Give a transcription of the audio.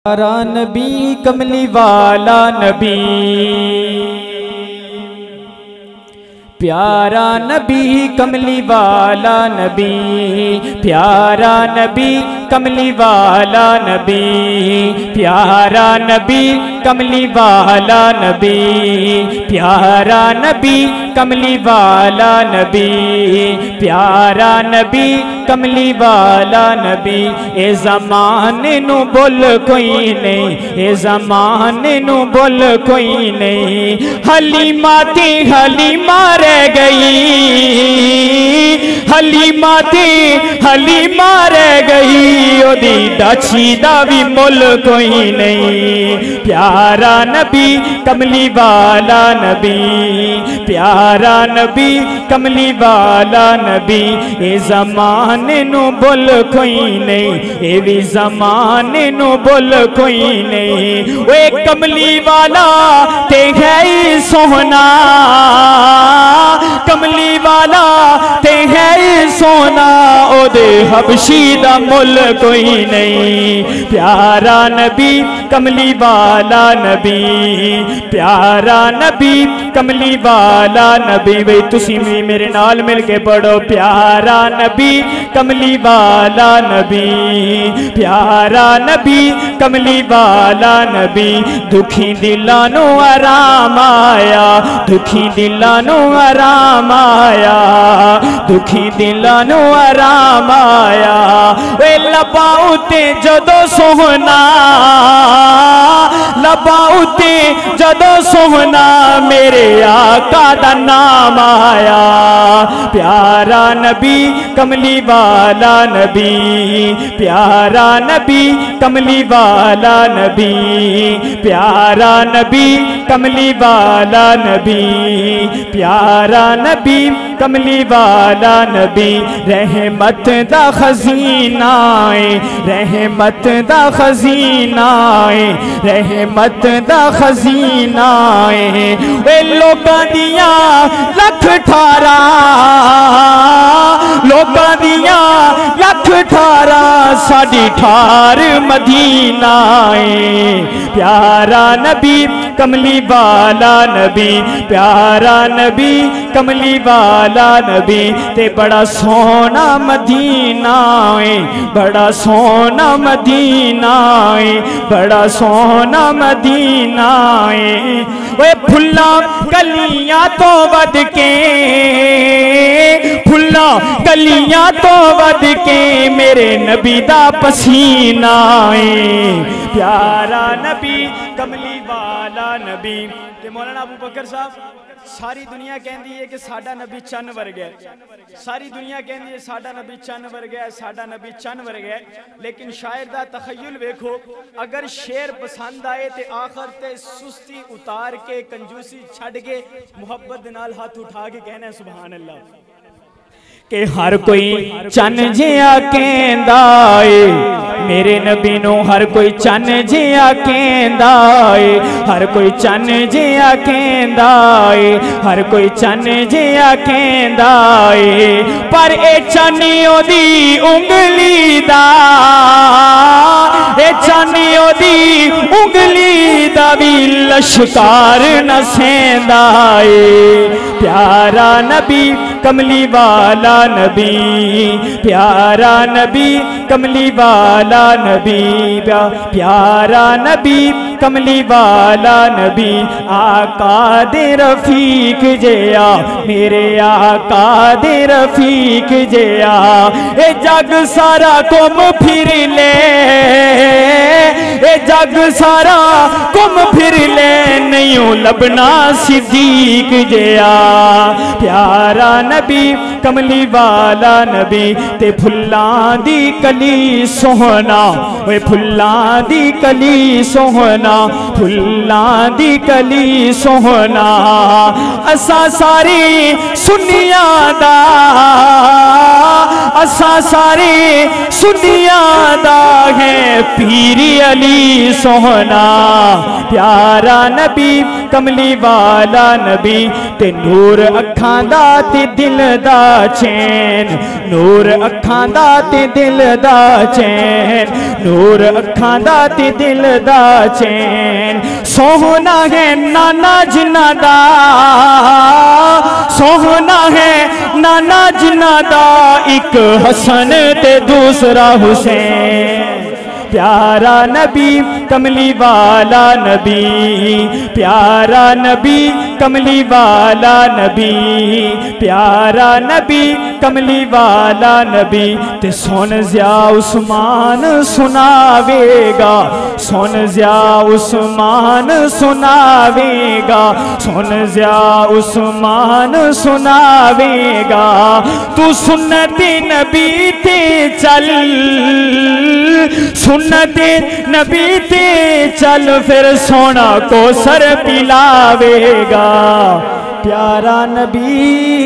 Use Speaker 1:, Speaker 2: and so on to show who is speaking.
Speaker 1: प्यारा नबी कमली वाला नबी, प्यारा नबी कमली वाला नबी, प्यारा नबी कमली वाला नबी, प्यारा नबी कमली वाला नबी, प्यारा नबी कमली वाला नबी, प्यारा नबी कमली वाला नबी। ए ज़माने नू बोल कोई नहीं, ए ज़माने नू बोल कोई नहीं। हलीमा ती हलीमा रह गई, हलीमा ती हलीमा रह गई, ओदी दाछी दा भी मुल कोई नहीं। प्यारा नबी कमली वाला नबी, प्यारा नबी कमली वाला नबी। ए ज़माने नू बोल कोई नहीं, ए भी ज़माने नू बोल कोई नहीं। वे कमली वाला ते है ही सोहना, कमली वाला ते है ही सोना, ओदे हबशी दा मुल कोई नहीं। प्यारा नबी कमली वाला नबी, प्यारा नबी कमली वाला नबी। वे तुसी भी मेरे नाल मिल के पढ़ो, प्यारा नबी कमली वाला नबी, प्यारा नबी कमली वाला नबी। दुखी दिलां नू आराम आया, दुखी दिलां नू आराम आया, दुखी दिलां नू आराम आया। वे लबां उत्ते जदों सोहना, लबां उत्ते जदों सोहना, मेरे आका दा नाम आया। प्यारा नबी कमली वाला नबी, प्यारा नबी कमली वाला नबी, प्यारा नबी कमली वाला नबी, प्यारा नबी कमली वाला नबी। रहमत दा खजीना है, रहमत दा खजीना है, रहमत दा खजीना है। वे लोकां दियां लख ठारा, लोकां दियां लख ठारा, साडी ठार मदीना है। प्यारा नबी कमली वाला नबी, प्यारा नबी कमली वाला नबी। ते बड़ा सोना मदीना है, बड़ा सोना मदीना है, बड़ा सोना मदीना है। वे फुल्ला कलियां तो वध के, फुल्ला कलियां तो वध के, मेरे नबी दा पसीना है। प्यारा नबी कमली वाला नबी। ते मौलाना अबू बकर साहब, सारी दुनिया कहती है कि साडा नबी चन्न वर्गा है, सारी दुनिया कहती है साडा नबी चन्न वर्गा है, साडा नबी चन्न वर्गा है। लेकिन शायर दा तखय्युल वेखो, अगर शेर पसंद आए तो आखिर ते सुस्ती उतार के, कंजूसी छड़ के, मुहब्बत नाल हाथ उठा के कहना सुभान अल्लाह। कि हर कोई चन्न जिया कहंदा है, मेरे नबी नू हर कोई चन्न जिया कहंदा है, हर कोई चन्न जिया कहंदा है, हर कोई चन्न जिया कहंदा है। पर ए चन्न ओदी उंगली दा, ए चन्न ओदी उंगली दा भी लश्कार न सेंदा है। प्यारा नबी कमली वाला नबी, प्यारा नबी कमली वाला नबी, प्यारा नबी कमली वाला नबी। आका दे रफीक जया, मेरे आका दे रफीक जया। ए जग सारा घुम फिर ले, ए जग सारा घुम फिर ले, नहीं लबना सिद्दीक जया। प्यारा नबी कमली वाला नबी। ते फुल्लां दी कली सोहना, वे फुल्लां दी कली सोहना, फुल्लां दी कली सोहना। असा सारी सुनिया दा, असा सारी सुनिया दा है पीर अली सोहना। प्यारा नबी कमली वाला नबी ते नूर अखां दा ते दिल दा चैन नूर अखां दा ते दिल दा चैन नूर अखां दा ते दिल दा चैन सोहना है नाना जिन्ना दा सोहना है नाना जिन्ना दा एक हसन ते दूसरा हुसैन प्यारा नबी कमली वाला नबी प्यारा नबी कमली वाला नबी प्यारा नबी कमली वाला नबी ते सुन ज़िया उस्मान सुनावेगा सुन ज़िया उस्मान सुनावेगा सुन ज़िया उस्मान सुनावेगा तू सुन्नते नबी ते चल सुन्नते नबी ते चल फिर सोना को सर पिलावेगा प्यारा नबी।